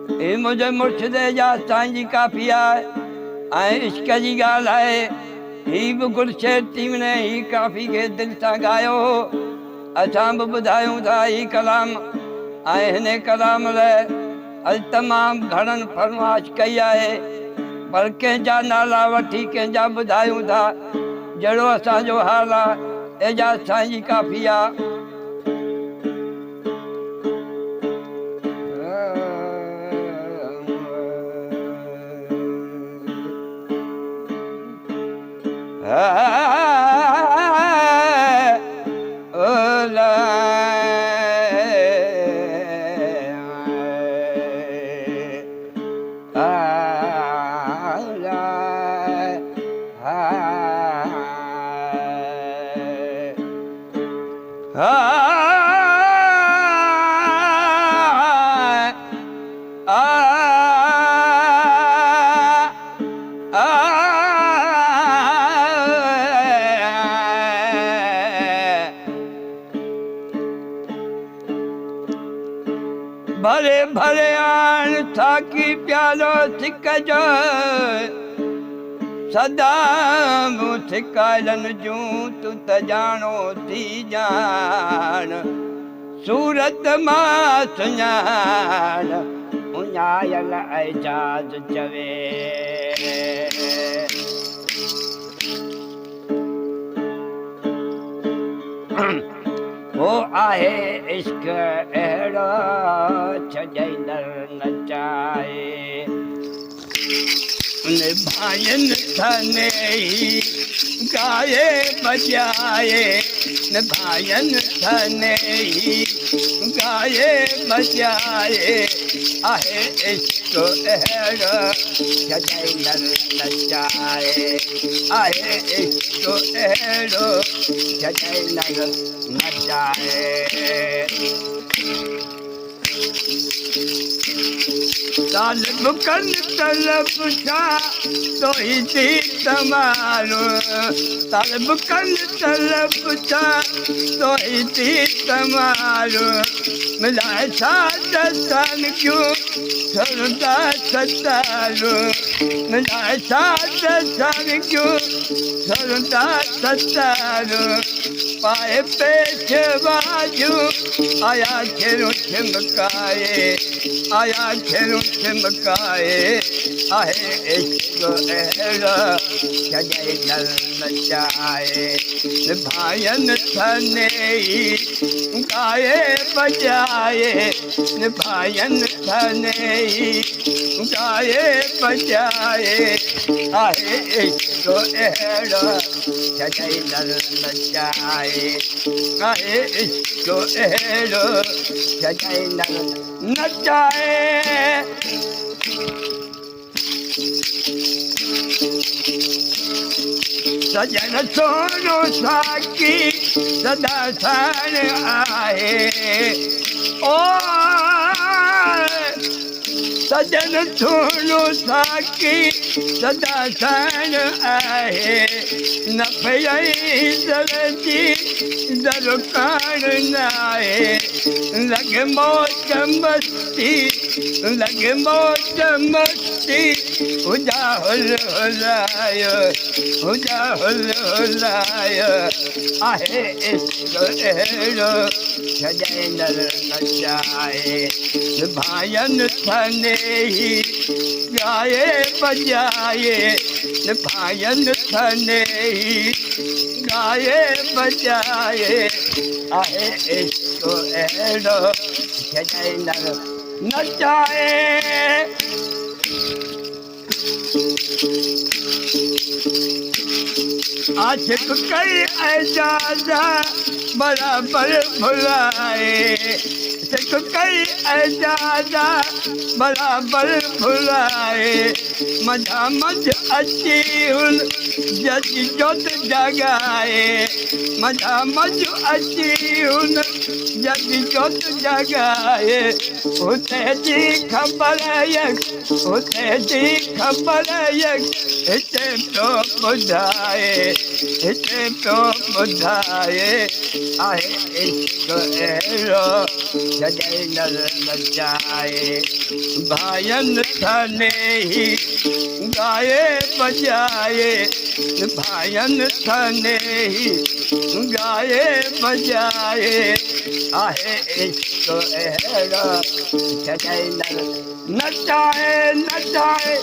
हे मुझे मुर्शिद एजाज़ साईं जी काफ़ी आहे ऐं इश्क जी ॻाल्हि आहे। ही बि गुरशेद तीवणे ही काफ़ी खे दिलि सां ॻायो हो। असां बि ॿुधायूं था ही कलाम ऐं हिन कलाम लाइ अॼु तमामु घणनि फरमाइश कई आहे, पर कंहिंजा नाला वठी कंहिंजा ॿुधायूं था। जहिड़ो असांजो हाल आहे एजाज़ साईं जी काफ़ी आहे। भले भले आन थाकी प्यालो सिक जो सदा मूं सिकायलनि जूं तूं त ॼाणो थी ॼाण सूरत मां सुञाण उञायल एजाज़ चवे। वो आहे इश्क अहिड़ो छॾींदड़ नचाए निभायनि थने गाए बजाए निभायनि थने गाए बजाए आहे इश्क अहिड़ो छॾींदड़ नचाए आहे इश्क अहिड़ो छॾींदड़ नचाए। तालिब कन तलब छा तो ही थी तमारो तालिब कन तलब छा तो ही थी तमारो मिलाए सादन क्यों सरदा सतारो मिलाए सादन क्यों सरदा सतारो पाए पेश बाजू आया खेरो चमकाए आया खेरो चमकाए आहे इश्क अहिड़ो छॾींदड़ नचाए निभायनि थने गाए बजाए निभायनि थने गाए बजाए आहे इश्क अहिड़ो छॾींदड़ नचाए आहे इश्क अहिड़ो छॾींदड़ नचाए। सजन सोनो साकी सदा साण आहे ओ सजन सोनो साकी सदा साण आहे न पई दरजी दरकान नाहे लगे मौज मस्ती लगे मौज मस्ती हुजा हुल हुलायो हुजा हुल हुलायो आहे इश्क अहिड़ो छॾींदड़ नचाए निभायनि थने गाए बजाए निभायनि थने गाए बजाए आहे इश्क अहिड़ो छॾींदड़ नचाए। आशिक़ कई एजाज़ा बराबर भुलाए सिक कई एजाज़ा बराबर भुलाए मझा मझ अची हुन जज जोत जगाए मझा मझ अची हुन जग जोत जगाए उते जी ख़बर उते जी ख़बर हिते पियो ॿुधाए हिते पियो ॿुधाए आहे इश्क अहिड़ो जॾहिं नर बचाए भाइनि थाने ही गाए बजाए भाइनि थाने ही गाए बजाए आहे इश्क अहिड़ो जॾहिं नर नचाए नचाए